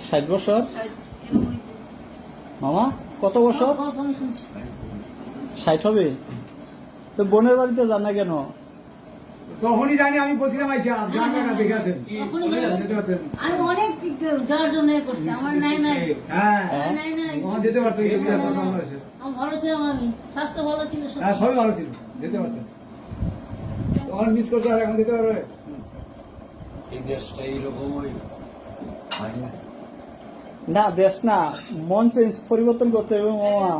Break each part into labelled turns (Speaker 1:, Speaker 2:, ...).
Speaker 1: 60 বছর। মামা কত বছর? 60 হবে। তো বোনের বাড়িতে যান না কেন?
Speaker 2: তখনই জানি, আমি বলছিলাম আইসা জানবে না, দেখে আসেন।
Speaker 3: আমি অনেক যাওয়ার জন্য করছি, আমার নাই নাই।
Speaker 2: হ্যাঁ
Speaker 3: নাই নাই,
Speaker 2: তখন যেতে পারতো,
Speaker 3: আমি ভালো ছিলাম, আমি স্বাস্থ্য ভালো ছিল।
Speaker 2: হ্যাঁ সবই ভালো ছিল, যেতে পারতেন। তখন মিস করতে, আর এখন যেতে পারবে।
Speaker 4: এই দেশটা এইরকমই হয় না।
Speaker 1: না দেশ না, মন চেঞ্জ পরিবর্তন করতে হবে মামা।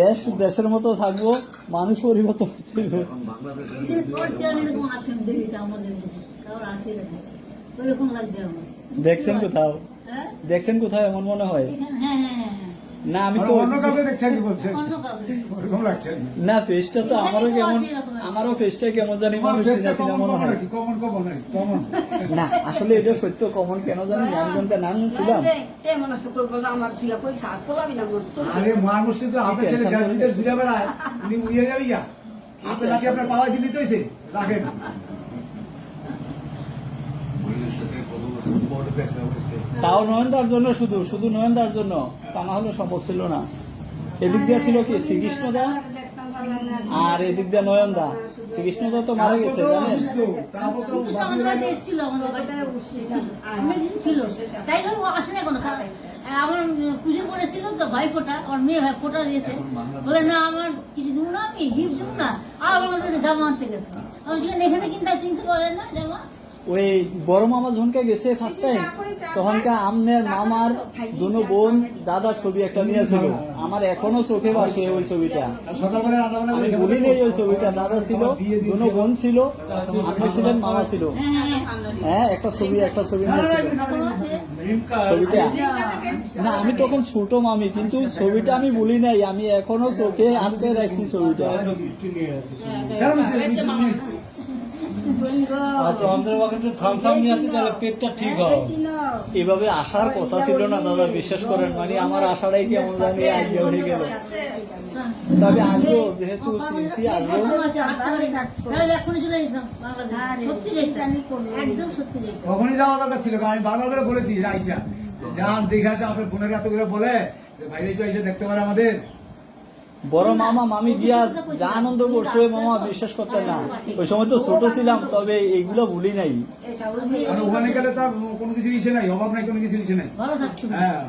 Speaker 1: দেশ দেশের মতো থাকবো, মানুষ পরিবর্তন করতে হবে।
Speaker 4: এখন বাংলাদেশের
Speaker 3: এরকম আছে, আমি দেখেছি আমাদের কারোর আছে ওইরকম লাগছে আমার।
Speaker 1: দেখছেন কোথাও?
Speaker 3: হ্যাঁ
Speaker 1: দেখছেন কোথাও এমন মনে হয়?
Speaker 3: হ্যাঁ হ্যাঁ,
Speaker 1: না আমি তো
Speaker 2: অন্য কাউকে দেখছেন কি বলছেন,
Speaker 3: অন্য কাউকে।
Speaker 2: ওরকম লাগছে।
Speaker 1: না ফেসটা তো আমারও কেমন, আমারও ফেসটা কেমন জানি মানুষ চিনা চিনা মনে হয়।
Speaker 2: কমন
Speaker 1: না আসলে এটা সত্য, কমন কেন জানি আমি যখন নাম ছিলাম।
Speaker 2: আরে মার মুশকিল তো, আপনার ছেলে বিদেশ ঘুরে বেড়ায়, উনি উড়িয়ে যাবে ইয়া, আপনার নাকি আপনার পাওয়া দিল্লি তো হয়েছে, রাখেন।
Speaker 4: বইয়ের সাথে কত বছর পর দেখা হয়েছে।
Speaker 1: তাও নয়নদার জন্য, শুধু শুধু নয়নদার জন্য, তা না হলে সম্ভব ছিল না। এদিক দিয়ে ছিল কি শ্রীকৃষ্ণদা, আর এদিক দিয়ে নয়নদা। শ্রীকৃষ্ণদা তো মারা গেছে
Speaker 2: তারপর তো
Speaker 1: জানেন।
Speaker 2: অসুস্থ, তারপর তো
Speaker 3: কৃষ্ণ আমাদের বাড়িতে এসেছিল, আমাদের বাড়িতে অনেকদিন ছিল, তাই জন্য ও আসে না কোনো। আমার পুজো করেছিল তো ভাই ফোটা, আমার মেয়ে ভাই ফোটা দিয়েছে, বলে না আমার কিছু দিব না, আমি গিফট দিব না, আর আমাদের জামা আনতে গেছে। আমি যেখানে এখানে কিনতে পাওয়া যায় না জামা।
Speaker 1: ওই বড় মামা ঝনকে গেছে ফার্স্ট টাইম, তখনকার আমনের মামার দুনো বোন দাদার ছবি একটা নিয়েছিল। আমার এখনো চোখে ভাসে ওই ছবিটা,
Speaker 2: সকালবেলা রান্না
Speaker 1: আমি ভুলি নেই ওই ছবিটা। দাদা ছিল, দুনো বোন ছিল, আপনি ছিলেন, মামা ছিল। হ্যাঁ একটা ছবি নিয়েছিল ছবিটা। না আমি তখন ছোট মামি, কিন্তু ছবিটা আমি ভুলি নাই, আমি এখনো চোখে আটকে রাখছি ছবিটা। এভাবে আসার কথা ছিল না দাদা, বিশ্বাস করেন। মানে আমার আশাটাই কেমন জানি আগে হয়ে গেল। তবে আসবো, যেহেতু শুনছি আসবো।
Speaker 2: তখনই যাওয়া দরকার ছিল, আমি বারবার করে বলেছি আইসা যান দেখে আসে, আপনার বোনের এত করে বলে ভাই একটু এসে দেখতে পারে আমাদের।
Speaker 1: বড় মামা মামি গিয়া যা আনন্দ করছে মামা বিশ্বাস করতেন না। ওই সময় তো ছোট ছিলাম, তবে এইগুলো ভুলি নাই।
Speaker 2: ওখানে গেলে তার কোনো কিছু ইসে নাই, অভাব নাই, কোনো কিছু ইসে নাই।
Speaker 3: ভালো থাকছি।
Speaker 2: হ্যাঁ